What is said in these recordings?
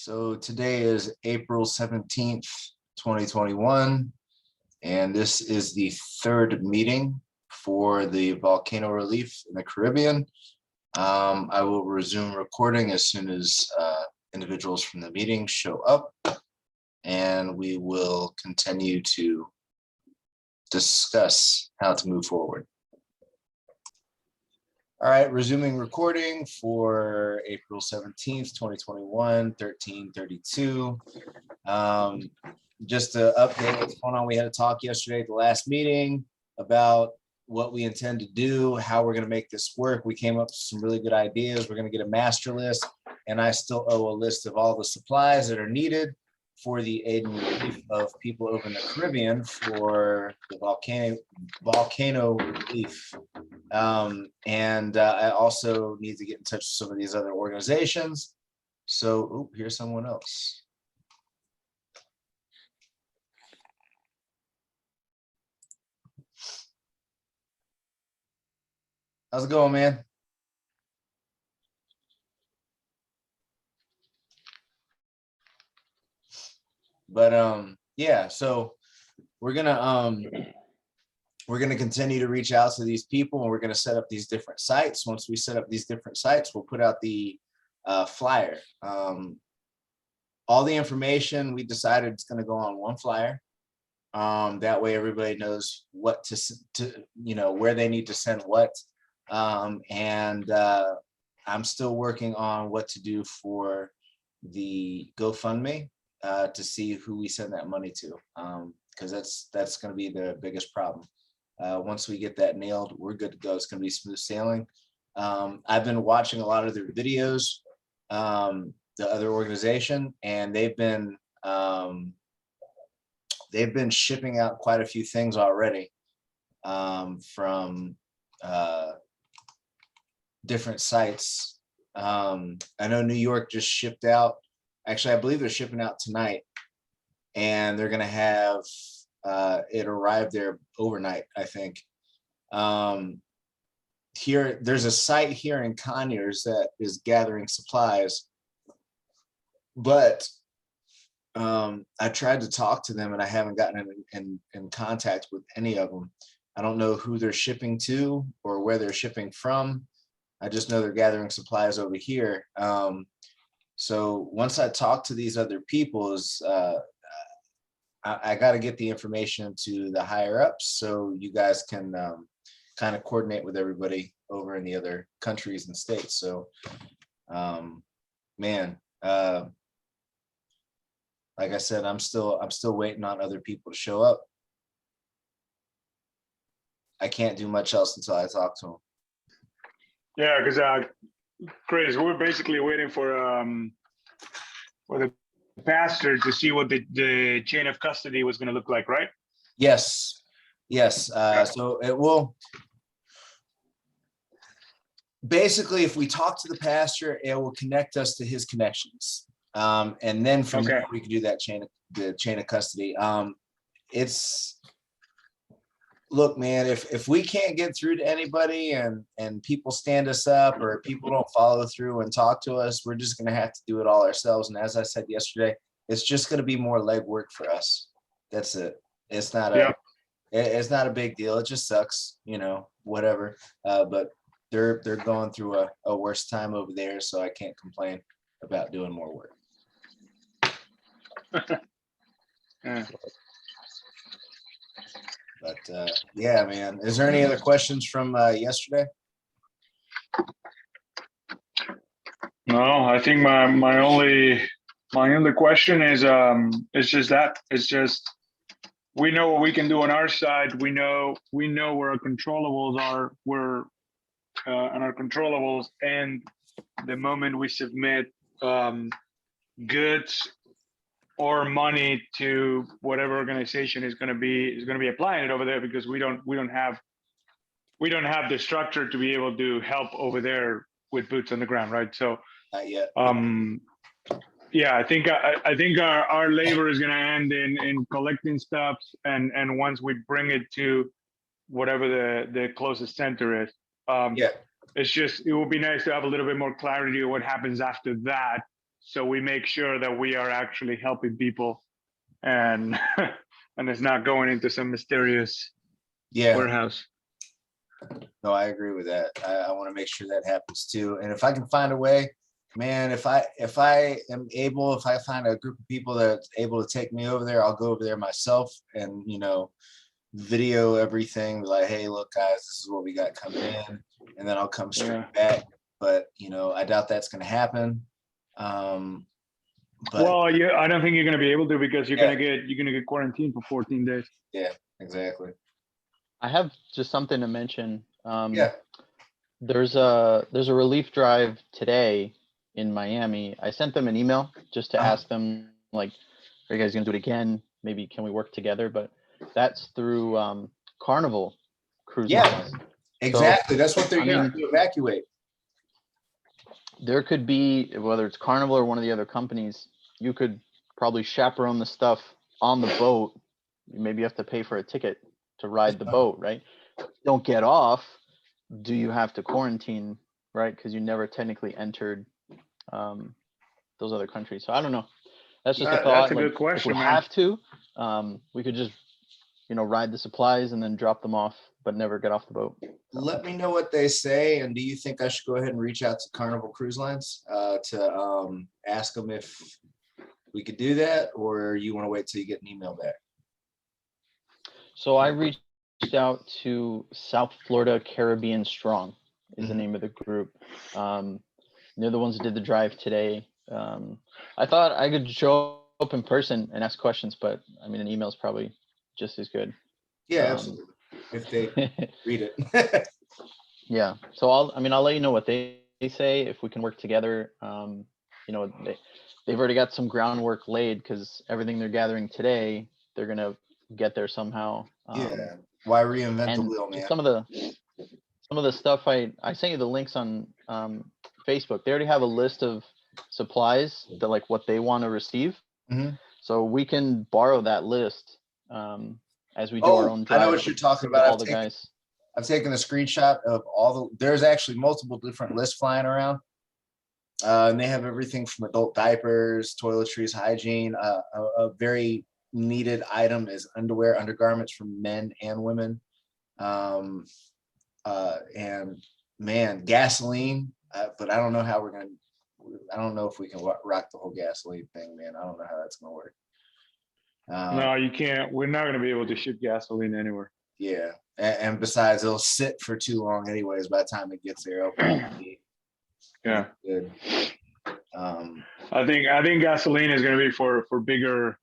So today is April 17th, 2021, and this is the third meeting for the volcano relief in the Caribbean. I will resume recording as soon as individuals from the meeting show up, and we will continue to discuss how to move forward. All right, resuming recording for April 17th, 2021, 13:32. Just to update what's going on, we had a talk yesterday at the last meeting about what we intend to do, how we're going to make this work. We came up with some really good ideas. We're going to get a master list, and I still owe a list of all the supplies that are needed for the aid and relief of people over in the Caribbean for the volcano relief. I also need to get in touch with some of these other organizations. So, here's someone else. How's it going, man? But yeah, so we're gonna continue to reach out to these people, and we're gonna set up these different sites. Once we set up these different sites, we'll put out the flyer. All the information we decided is gonna go on one flyer. That way everybody knows what to where they need to send what. I'm still working on what to do for the GoFundMe to see who we send that money to, because that's going to be the biggest problem. Once we get that nailed, we're good to go. It's going to be smooth sailing. I've been watching a lot of their videos, the other organization, and they've been shipping out quite a few things already from different sites. I know New York just shipped out. Actually, I believe they're shipping out tonight, and they're going to have it arrive there overnight, I think. Here, there's a site here in Conyers that is gathering supplies, but I tried to talk to them, and I haven't gotten in contact with any of them. I don't know who they're shipping to or where they're shipping from. I just know they're gathering supplies over here. So once I talk to these other peoples, I got to get the information to the higher ups so you guys can kind of coordinate with everybody over in the other countries and states. So, man, like I said, I'm still waiting on other people to show up. I can't do much else until I talk to them. Yeah, because Chris, we're basically waiting for the pastor to see what the chain of custody was going to look like, right? Yes. So it will basically, if we talk to the pastor, it will connect us to his connections, and then from there we can do that chain of custody. Look, man, if we can't get through to anybody and people stand us up or people don't follow through and talk to us, we're just going to have to do it all ourselves. And as I said yesterday, it's just going to be more legwork for us. That's it. It's not it's not a big deal. It just sucks, whatever. But they're going through a worse time over there, so I can't complain about doing more work. Yeah. But yeah, man, is there any other questions from yesterday? No, I think my only question is just that. It's just we know what we can do on our side. We know where our controllables are. We're on our controllables, and the moment we submit goods or money to whatever organization is going to be applying it over there, because we don't have the structure to be able to help over there with boots on the ground, right? So not yet. Yeah, I think our labor is going to end in collecting stuff, and once we bring it to whatever the closest center is. It's just, it would be nice to have a little bit more clarity of what happens after that, so we make sure that we are actually helping people, and and it's not going into some mysterious Yeah, warehouse. no, I agree with that. I want to make sure that happens too. And if I can find a way, man, if I am able, if I find a group of people that's able to take me over there, I'll go over there myself and, you know, video everything, be like, hey, look, guys, this is what we got coming in, and then I'll come straight back. But you know, I doubt that's going to happen. But Well, yeah, I don't think you're going to be able to, because you're Yeah. going to get quarantined for 14 days. yeah, exactly. I have just something to mention. Yeah. There's a relief drive today in Miami. I sent them an email just to ask them, like, are you guys gonna do it again? Maybe can we work together? But that's through Carnival Cruise Yeah. Lines. Exactly. That's what they're I using mean, to evacuate. There could be, whether it's Carnival or one of the other companies, you could probably chaperone the stuff on the boat. Maybe you have to pay for a ticket to ride the boat, right? Don't get off. Do you have to quarantine, right? Because you never technically entered those other countries. So I don't know. That's just a thought. That's a Like, good question, if we man. have to, we could just, ride the supplies and then drop them off, but never get off the boat. Let me know what they say. And do you think I should go ahead and reach out to Carnival Cruise Lines to ask them if we could do that, or you want to wait till you get an email back? So I reached out to South Florida Caribbean Strong is the name of the group. They're the ones that did the drive today. I thought I could show up in person and ask questions, but I mean, an email is probably just as good. Yeah, absolutely. If they read it. Yeah. So I'll let you know what they say, if we can work together. They've already got some groundwork laid, because everything they're gathering today, they're gonna get there somehow. Yeah. Why reinvent the And wheel, man? some of the stuff I sent you the links on Facebook. They already have a list of supplies that, like, what they want to receive. Mhm. So we can borrow that list as we do our own drive. I know what you're talking about. All the guys. I've taken a screenshot of there's actually multiple different lists flying around. And they have everything from adult diapers, toiletries, hygiene. A very needed item is underwear, undergarments for men and women. And man, gasoline. But I don't know how I don't know if we can rock the whole gasoline thing, man. I don't know how that's going to work. No, you can't. We're not going to be able to ship gasoline anywhere. Yeah. And besides, it'll sit for too long anyways. By the time it gets there, Yeah. Good. I think gasoline is going to be for bigger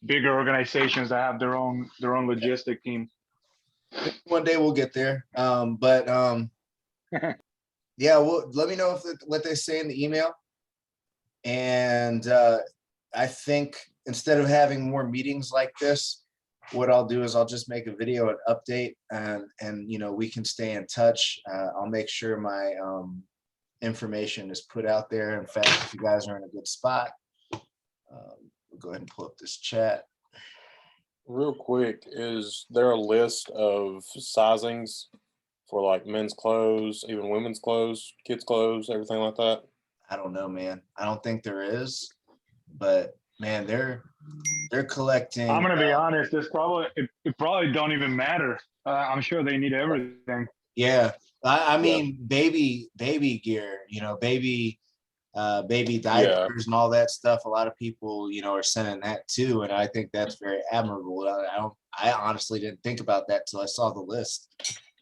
organizations that have their own logistic team. One day we'll get there. Yeah, well, let me know what they say in the email. And I think instead of having more meetings like this, what I'll do is I'll just make a video and update, and we can stay in touch. I'll make sure my information is put out there. In fact, if you guys are in a good spot, we'll go ahead and pull up this chat. Real quick, is there a list of sizings for like men's clothes, even women's clothes, kids' clothes, everything like that? I don't know, man. I don't think there is, but man, they're collecting. I'm gonna be honest. It probably don't even matter. I'm sure they need everything. Yeah, I mean, baby gear, baby diapers and all that stuff. A lot of people, are sending that too, and I think that's very admirable. I honestly didn't think about that till I saw the list.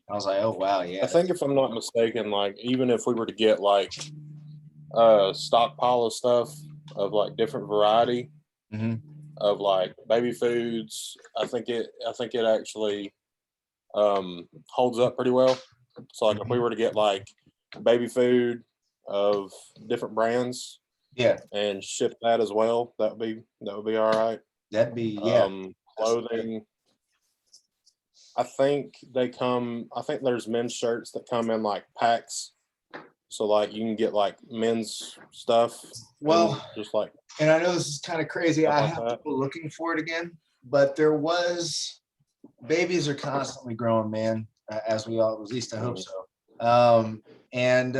I was like, oh wow, yeah. I think if I'm not mistaken, like even if we were to get like stockpile of stuff of like different variety of like baby foods, I think it actually holds up pretty well. So like if we were to get like baby food of different brands, and ship that as well, that would be all right. That'd be clothing. I think there's men's shirts that come in like packs. So like you can get like men's stuff. Well, just like, and I know this is kind of crazy. I have to go looking for it again, but babies are constantly growing, man, as we all, at least I hope so. And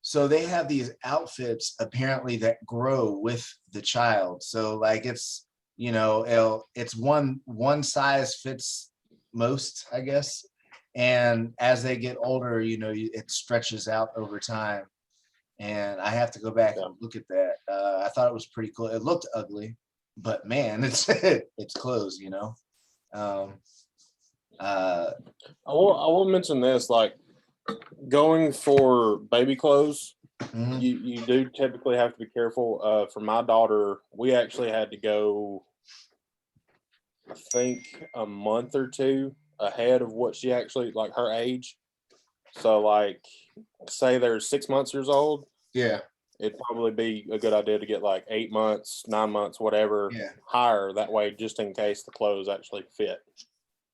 So they have these outfits apparently that grow with the child. So like it's, you know, it's one size fits most, I guess. And as they get older, you know, it stretches out over time. And I have to go back and look at that. I thought it was pretty cool. It looked ugly, but man, it's it's clothes, you know. I will mention this, like going for baby clothes, Mhm. you do typically have to be careful. For my daughter, we actually had to go, I think, a month or two ahead of what she actually, like her age. So like, say they're 6 months years old, Yeah, it'd probably be a good idea to get like 8 months, 9 months, whatever, yeah. higher. That way, just in case the clothes actually fit.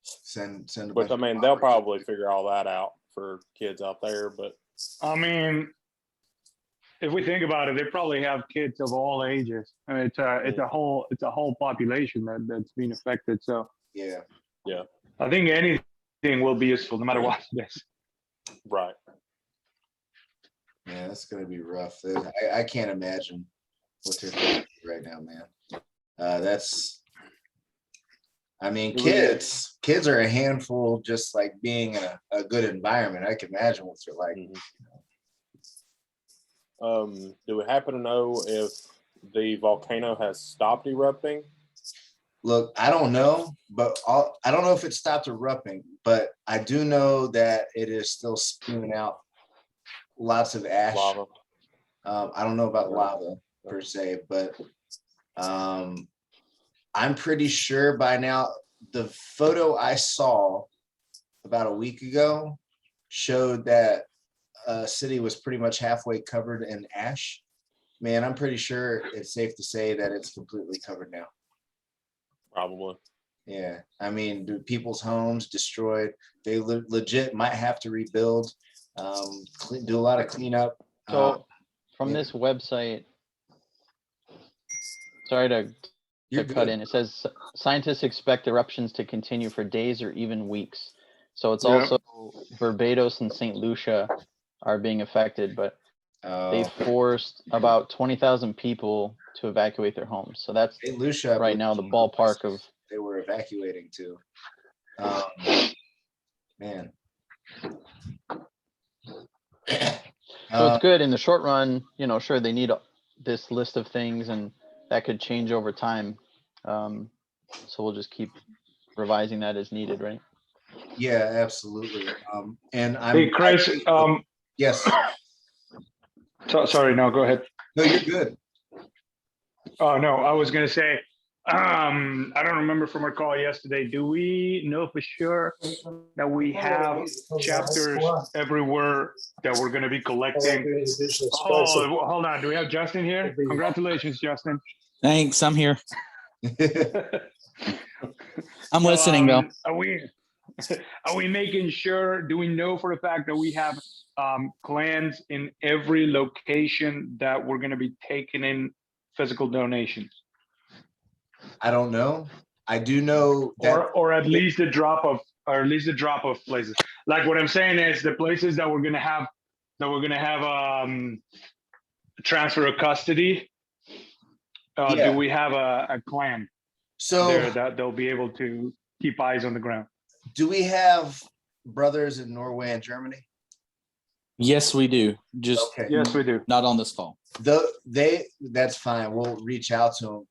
Send a Which, bunch I of mean, they'll flowers. probably figure all that out for kids out there. But I mean, if we think about it, they probably have kids of all ages. I mean, it's a whole population that's being affected. So Yeah. I think anything will be useful, no matter what it is. right. Yeah, that's gonna be rough. I can't imagine what they're going through right now, man. I mean, kids are a handful, just like being in a good environment. I can imagine what they're like. Do we happen to know if the volcano has stopped erupting? Look, I don't know, but I don't know if it stopped erupting, but I do know that it is still spewing out lots of ash. Lava. I don't know about lava per se, but I'm pretty sure by now the photo I saw about a week ago showed that city was pretty much halfway covered in ash. Man, I'm pretty sure it's safe to say that it's completely covered now. Probably. Yeah, I mean, people's homes destroyed. They legit might have to rebuild, do a lot of cleanup. So from yeah. this website, sorry to You're cut good. in. It says scientists expect eruptions to continue for days or even weeks. So it's Yeah. also Barbados and St. Lucia are being affected, but they forced about 20,000 people to evacuate their homes. So that's St. Lucia, I right believe, now the ballpark of. they were evacuating to. Man. So it's good in the short run, you know, sure they need this list of things and that could change over time. So we'll just keep revising that as needed, right? Yeah, absolutely. And Hey, Chris. Yes. Sorry. No, go ahead. No, you're good. Oh no, I was gonna say. I don't remember from our call yesterday. Do we know for sure that we have chapters everywhere that we're going to be collecting? Oh, hold on. Do we have Justin here? Congratulations, Justin. Thanks. I'm here. I'm listening though. Are we making sure? Do we know for a fact that we have clans in every location that we're going to be taking in physical donations? I don't know. I do know that, or at least a drop of places. Like what I'm saying is the places that we're gonna have transfer of custody. Do we have a clan there that they'll be able to keep eyes on the ground? Do we have brothers in Norway and Germany? Yes, we do. Just Yes, we do. not on this call. That's fine. We'll reach out to them.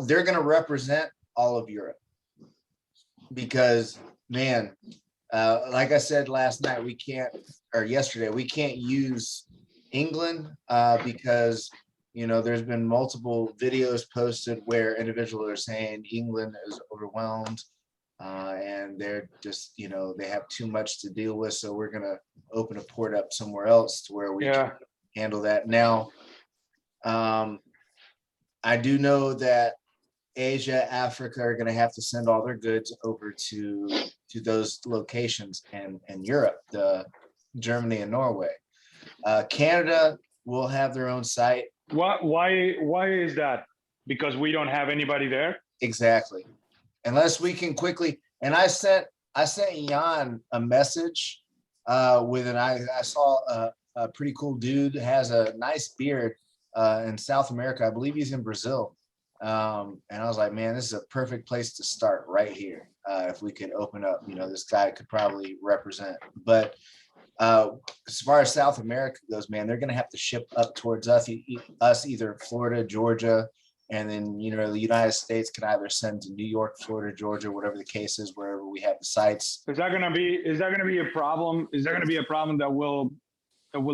They're going to represent all of Europe because, man, like I said yesterday, we can't use England because, you know, there's been multiple videos posted where individuals are saying England is overwhelmed and they're just, you know, they have too much to deal with. So we're going to open a port up somewhere else to where we can handle that. Now, I do know that Asia, Africa are going to have to send all their goods over to those locations, and Europe, Germany and Norway. Canada will have their own site. Why is that? Because we don't have anybody there? Exactly. Unless we can quickly. And I sent Jan a message I saw a pretty cool dude, has a nice beard in South America. I believe he's in Brazil. And I was like, man, this is a perfect place to start right here. If we could open up, this guy could probably represent. But as far as South America goes, man, they're going to have to ship up towards us either Florida, Georgia, and then, the United States could either send to New York, Florida, Georgia, whatever the case is, wherever we have the sites. Is that going to be a problem? Is that going to be a problem that will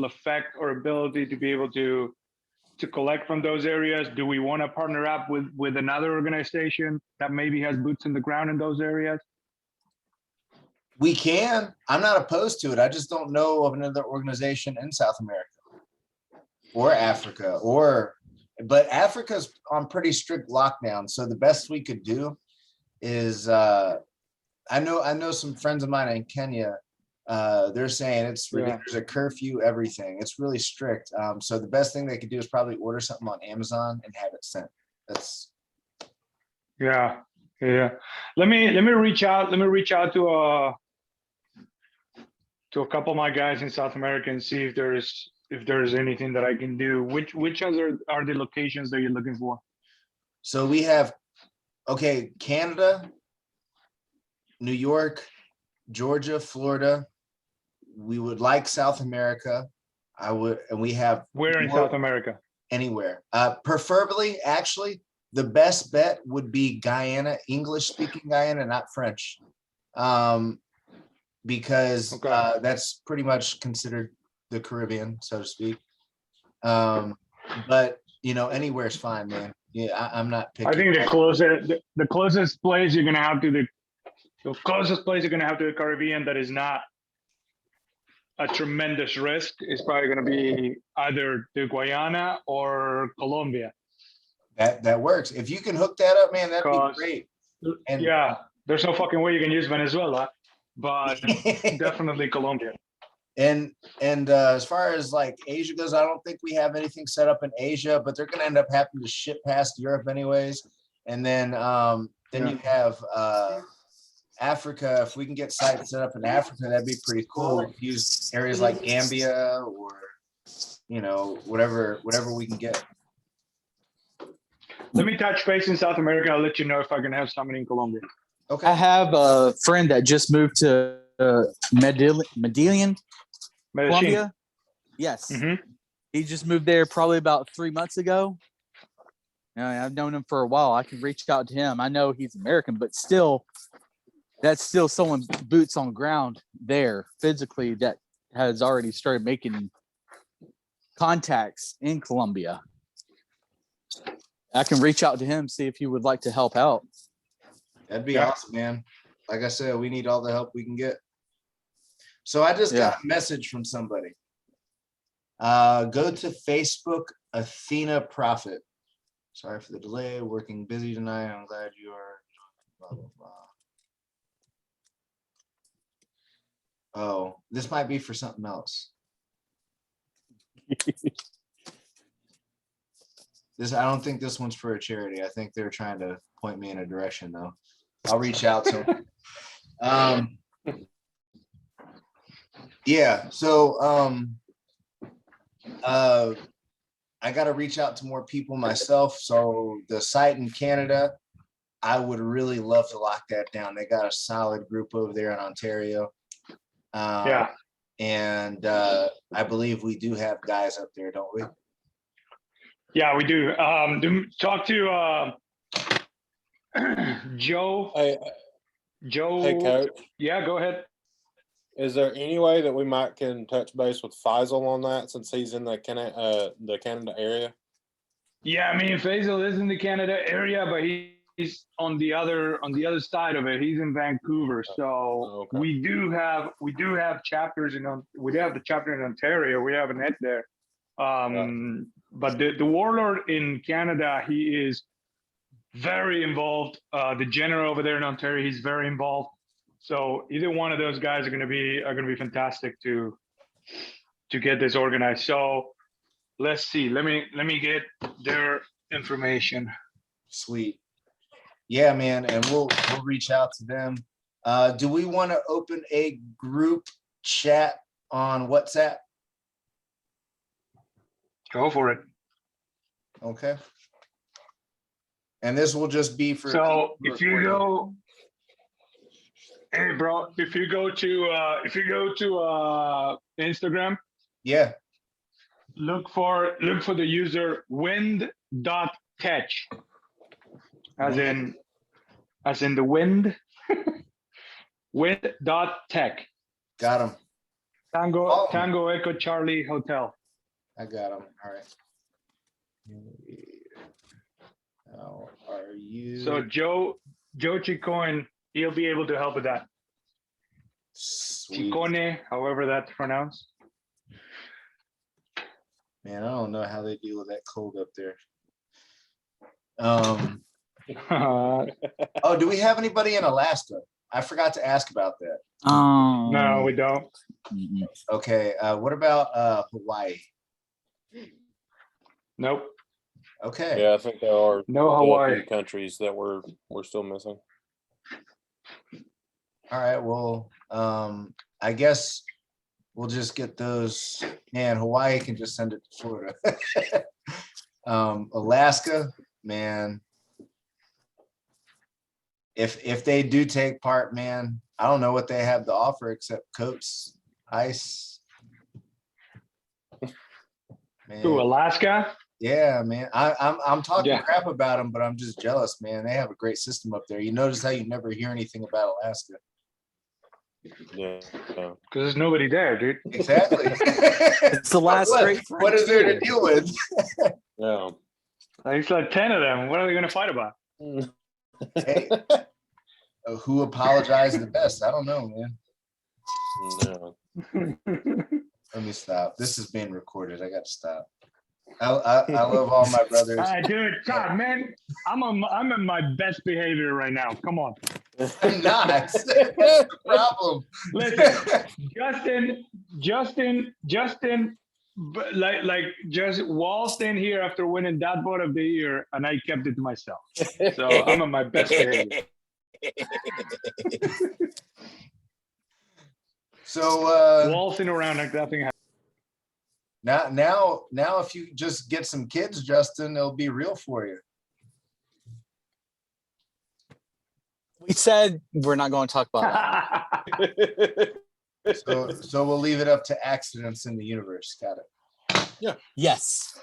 affect our ability to be able to collect from those areas? Do we want to partner up with another organization that maybe has boots in the ground in those areas? We can. I'm not opposed to it. I just don't know of another organization in South America or Africa but Africa's on pretty strict lockdown. So the best we could do is I know some friends of mine in Kenya. They're saying there's a curfew, everything. It's really strict. So the best thing they could do is probably order something on Amazon and have it sent. That's yeah. Let me reach out to a couple of my guys in South America and see if there's anything that I can do. Which other are the locations that you're looking for? So we have Canada, New York, Georgia, Florida. We would like South America. And we have where in South America? Anywhere. Preferably, actually, the best bet would be Guyana, English-speaking Guyana, not French, because that's pretty much considered the Caribbean, so to speak. But anywhere is fine, man. Yeah, I'm not picking. I think the closest place you're gonna have to the Caribbean that is not a tremendous risk is probably going to be either the Guyana or Colombia. That works. If you can hook that up, man, that'd be great. And yeah, there's no fucking way you can use Venezuela, but definitely Colombia. And as far as like Asia goes, I don't think we have anything set up in Asia, but they're going to end up having to ship past Europe anyways. And then you have Africa. If we can get sites set up in Africa, that'd be pretty cool. Use areas like Gambia or whatever we can get. Let me touch base in South America. I'll let you know if I can have something in Colombia. Okay. I have a friend that just moved to Medellin, Colombia. Yes. Mm-hmm. He just moved there probably about 3 months ago. I've known him for a while. I can reach out to him. I know he's American, but still, that's still someone boots on ground there physically that has already started making contacts in Colombia. I can reach out to him, see if he would like to help out. That'd be awesome, man. Like I said, we need all the help we can get. So I just got a message from somebody. Go to Facebook, Athena Profit. Sorry for the delay. Working busy tonight. I'm glad you are. Blah, blah, blah. Oh, this might be for something else. I don't think this one's for a charity. I think they're trying to point me in a direction, though. I'll reach out to them. Yeah. So I got to reach out to more people myself. So the site in Canada, I would really love to lock that down. They got a solid group over there in Ontario. And I believe we do have guys up there, don't we? Yeah, we do. Talk to Joe. Hey, Coach. Yeah, go ahead. Is there any way that we can touch base with Faisal on that, since he's in the Canada area? Yeah, I mean, Faisal is in the Canada area, but he's on the other side of it. He's in Vancouver. So we do have chapters we have the chapter in Ontario. We have a net there. But the warlord in Canada, he is very involved. The general over there in Ontario, he's very involved. So either one of those guys are going to be fantastic to get this organized. So let's see. Let me get their information. Sweet. Yeah, man, and we'll reach out to them. Do we want to open a group chat on WhatsApp? Go for it. Okay. And this will just be for. So people if you recording. go, hey bro, if you go to Instagram, Yeah. look for the user wind.tech, as in the wind. Wind.tech. Got him. Tango Tango Echo Charlie Hotel. I got him. All right. How are you? So Joe Chicone, he'll be able to help with that. Sweet. Chicone, however that's pronounced. Man, I don't know how they deal with that cold up there. Oh, do we have anybody in Alaska? I forgot to ask about that. No, we don't. Okay. What about Hawaii? Nope. Okay. Yeah, I think there are No a Hawaii. few countries that we're still missing. All right. Well, I guess we'll just get those. Man, Hawaii can just send it to Florida. Alaska, man. If they do take part, man, I don't know what they have to offer except coats, ice. Man. To Alaska? Yeah, man. I'm talking Yeah. crap about them, but I'm just jealous, man. They have a great system up there. You notice how you never hear anything about Alaska. Yeah. Because there's nobody there, dude. Exactly. It's the last great What is there to frontier. deal with? Yeah. There's like 10 of them. What are they going to fight about? Hey, who apologized the best? I don't know, man. No. Let me stop. This is being recorded. I got to stop. I love all my brothers. Dude, God, man, I'm in my best behavior right now. Come on. I'm not. That's the problem. Listen, Justin, like just waltzed in here after winning that vote of the year, and I kept it to myself. So I'm in my best behavior. So Waltzing around like nothing happened. now, if you just get some kids, Justin, it'll be real for you. We said we're not going to talk about that. So we'll leave it up to accidents in the universe. Got it. Yes.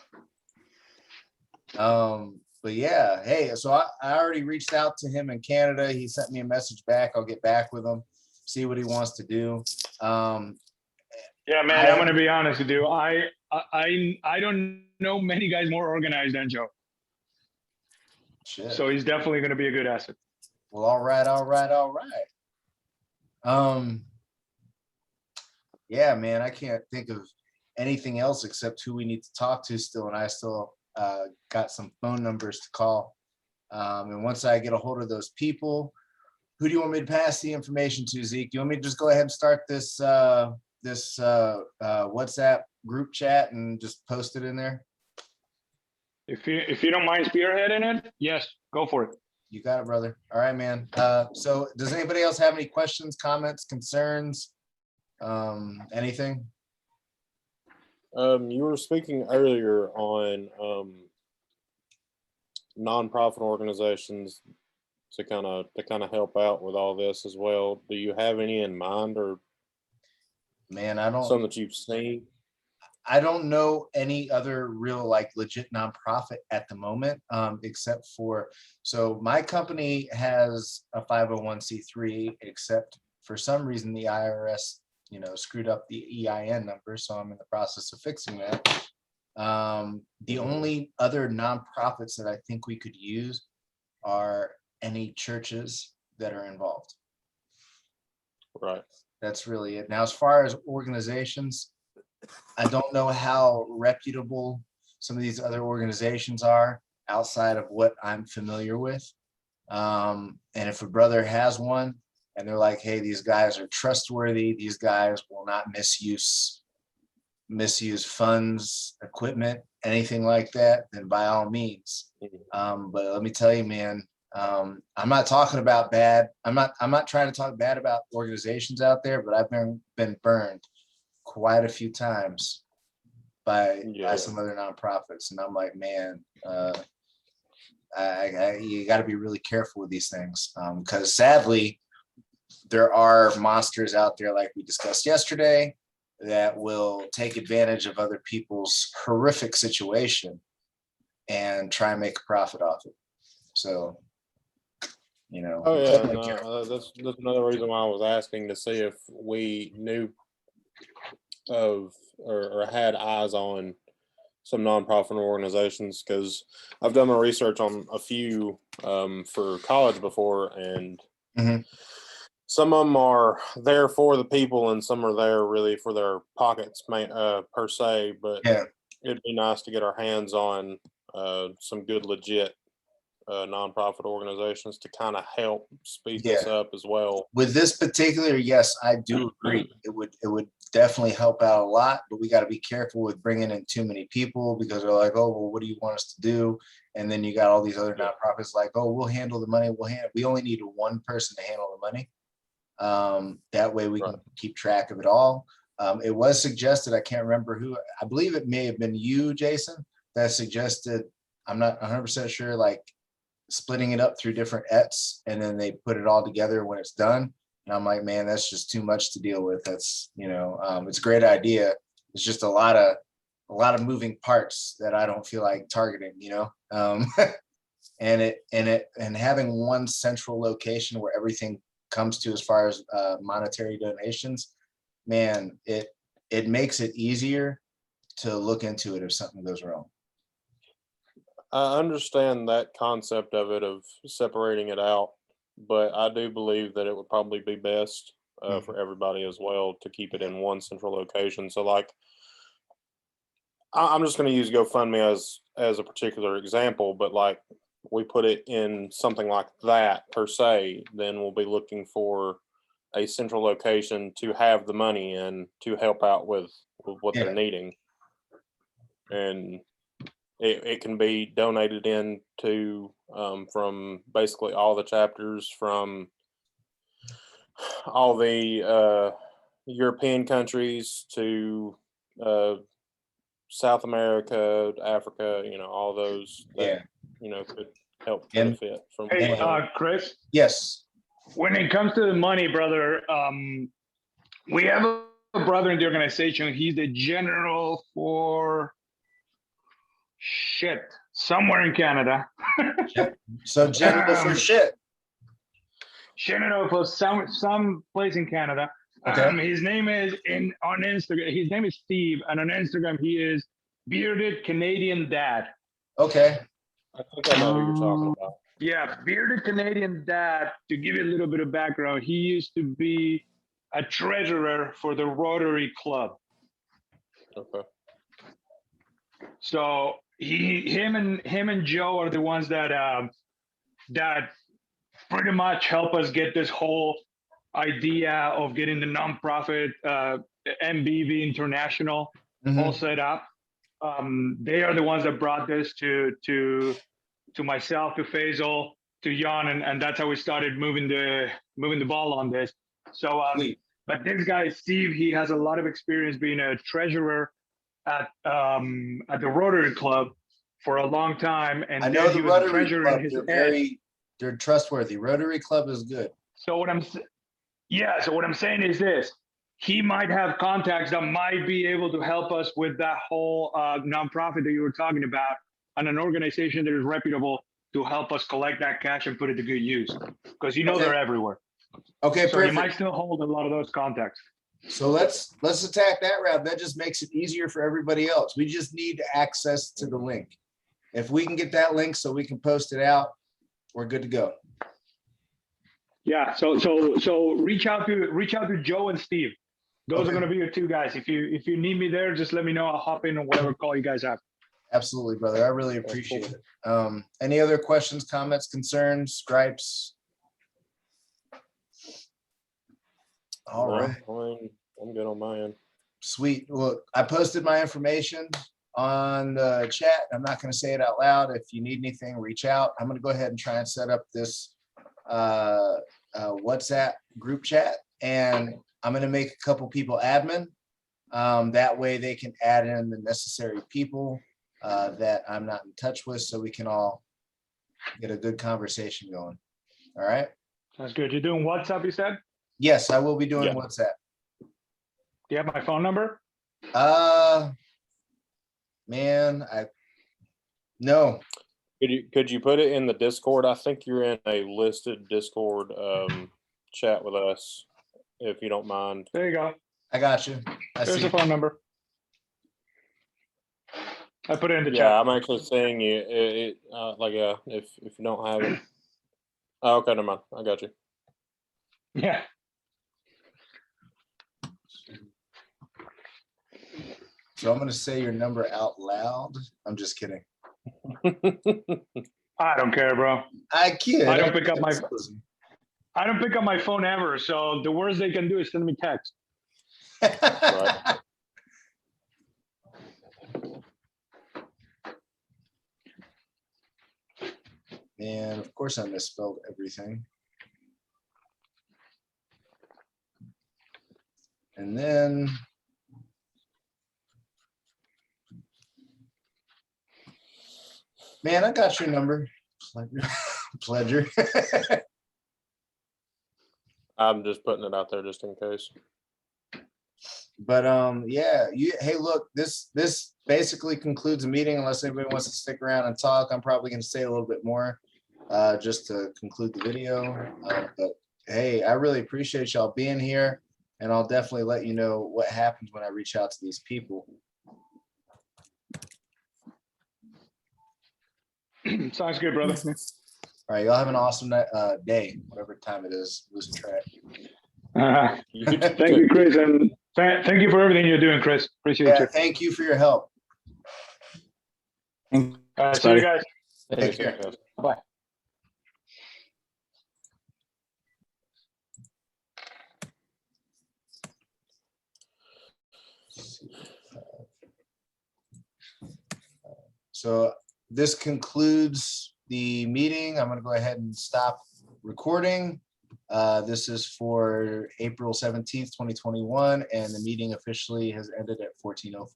But yeah, hey, so I already reached out to him in Canada. He sent me a message back. I'll get back with him, see what he wants to do. Yeah, man, I'm gonna be honest with you. I don't know many guys more organized than Joe. Shit. So he's definitely gonna be a good asset. Well, all right. Yeah, man, I can't think of anything else except who we need to talk to still, and I still got some phone numbers to call. And once I get a hold of those people, who do you want me to pass the information to, Zeke? You want me to just go ahead and start this WhatsApp group chat and just post it in there? If you don't mind spearheading it, yes, go for it. You got it, brother. All right, man. So does anybody else have any questions, comments, concerns, anything? You were speaking earlier on nonprofit organizations to kind of help out with all this as well. Do you have any in mind, or Man, some that you've seen? I don't know any other real like legit nonprofit at the moment, except for, so my company has a 501c3, except for some reason the IRS, screwed up the EIN number. So I'm in the process of fixing that. The only other nonprofits that I think we could use are any churches that are involved. Right. That's really it. Now, as far as organizations, I don't know how reputable some of these other organizations are outside of what I'm familiar with. And if a brother has one and they're like, hey, these guys are trustworthy, these guys will not misuse funds, equipment, anything like that, then by all means. But let me tell you, man, I'm not talking about bad. I'm not trying to talk bad about organizations out there, but I've been burned quite a few times by Yeah. some other nonprofits. And I'm like, man, you got to be really careful with these things, because sadly, there are monsters out there, like we discussed yesterday, that will take advantage of other people's horrific situation and try and make a profit off it. So, you know. Oh yeah, no, that's another reason why I was asking to see if we knew of or had eyes on some nonprofit organizations, because I've done my research on a few for college before, and Mhm. some of them are there for the people, and some are there really for their pockets, per se. But Yeah. it'd be nice to get our hands on some good, legit nonprofit organizations to kind of help speed this up as well. With this particular, yes, I do agree. It would definitely help out a lot, but we got to be careful with bringing in too many people, because they're like, oh, well, what do you want us to do? And then you got all these other nonprofits like, oh, we'll handle the money. We only need one person to handle the money. That way we can keep track of it all. It was suggested, I can't remember who, I believe it may have been you, Jason, that suggested, I'm not 100% sure, like splitting it up through different ETs, and then they put it all together when it's done. And I'm like, man, that's just too much to deal with. That's, it's a great idea. It's just a lot of moving parts that I don't feel like targeting, and having one central location where everything comes to as far as monetary donations, man, it makes it easier to look into it if something goes wrong. I understand that concept of it, of separating it out, but I do believe that it would probably be best for everybody as well to keep it in one central location. So like, I'm just going to use GoFundMe as a particular example, but like we put it in something like that per se, then we'll be looking for a central location to have the money in to help out with what they're needing. And it can be donated in to from basically all the chapters from all the European countries to South America, Africa, all those that, could help benefit from. Hey, Chris? Yes. When it comes to the money, brother, we have a brother in the organization. He's the general for somewhere in Canada. So general for shit. General for some place in Canada. Okay. His name is on Instagram. His name is Steve, and on Instagram he is Bearded Canadian Dad. Okay. I think I know who you're talking about. Yeah, Bearded Canadian Dad. To give you a little bit of background, he used to be a treasurer for the Rotary Club. Okay. So him and Joe are the ones that pretty much help us get this whole idea of getting the nonprofit MBV International all set up. They are the ones that brought this to myself, to Faisal, to Jan, and that's how we started moving the ball on this. So, but this guy Steve, he has a lot of experience being a treasurer at the Rotary Club for a long time, and I know the Rotary Club. They're trustworthy. Rotary Club is good. So what I'm saying is this: he might have contacts that might be able to help us with that whole nonprofit that you were talking about, and an organization that is reputable to help us collect that cash and put it to good use, because they're everywhere. Okay, so perfect. He might still hold a lot of those contacts. So let's attack that route. That just makes it easier for everybody else. We just need access to the link. If we can get that link so we can post it out, we're good to go. Yeah. So reach out to Joe and Steve. Those are going to be your two guys. If you need me there, just let me know. I'll hop in or whatever call you guys have. Absolutely, brother. I really appreciate it. Any other questions, comments, concerns, gripes? All right. I'm good on my end. Sweet. Look, I posted my information on the chat. I'm not going to say it out loud. If you need anything, reach out. I'm going to go ahead and try and set up this WhatsApp group chat, and I'm going to make a couple people admin. That way they can add in the necessary people that I'm not in touch with, so we can all get a good conversation going. All right? Sounds good. You're doing WhatsApp, you said? Yes, I will be doing Yeah. WhatsApp. Do you have my phone number? Man, no. Could you put it in the Discord? I think you're in a listed Discord chat with us, if you don't mind. There you go. I got you. I There's see. the phone number. I put it in the Yeah, chat. I'm actually seeing you. If you don't have it. Oh, okay, never mind. I got you. Yeah. So I'm gonna say your number out loud. I'm just kidding. I don't care, bro. I kid. I don't pick up my phone ever. So the worst they can do is send me text. Right. And of course I misspelled everything. And then man, I got your number. Pleasure. I'm just putting it out there just in case. But yeah, hey, look, this basically concludes the meeting unless anybody wants to stick around and talk. I'm probably going to say a little bit more just to conclude the video. But hey, I really appreciate y'all being here, and I'll definitely let you know what happens when I reach out to these people. Sounds good, brother. All right, y'all have an awesome day, whatever time it is, losing track. Thank you, Chris, and thank you for everything you're doing, Chris. Appreciate Yeah, you. thank you for your help. See you guys. Take care. Bye. So this concludes the meeting. I'm going to go ahead and stop recording. This is for April 17th, 2021, and the meeting officially has ended at 14:04.